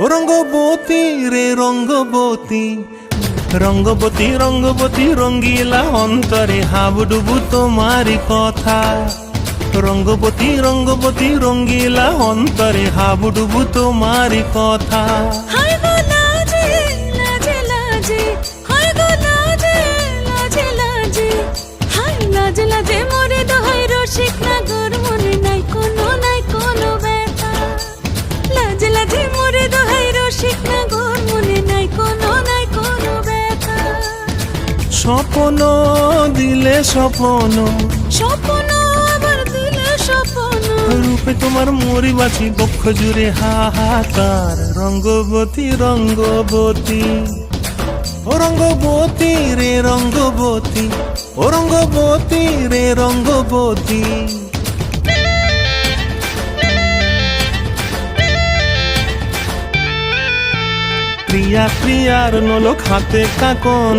ও রঙ্গবতী রে রঙ্গবতী, রঙ্গবতী রঙ্গবতী রঙ্গিলা অন্তরে হাবুডুবু তোমারি কথা। রঙ্গবতী রঙ্গবতী রঙ্গিলা অন্তরে হাবুডুবু তোমারি কথা। হায় গো লাজে লাজে লাজে, হায় গো লাজে লাজে লাজে, হায় লাজে লাজে মোরে দোহাই রসিক নাগর মনে নাই কোনো ব্যথা। লাজে লাজে মোরে দোহাই রসিক নাগর মনে নাই কোনো ব্যথা। স্বপ্ন দিলে স্বপ্ন, স্বপ্ন আবার দিলে স্বপ্ন, রূপে তোমার মরি বাছি বক্ষ জুড়ে হাহাকার। রঙ্গবতী রঙ্গবতী, ও রঙ্গবতী রে রঙ্গবতী, ও রঙ্গবতী রে রঙ্গবতী। ক্রিয়া ক্রিয়ার নলক হাতে কাকন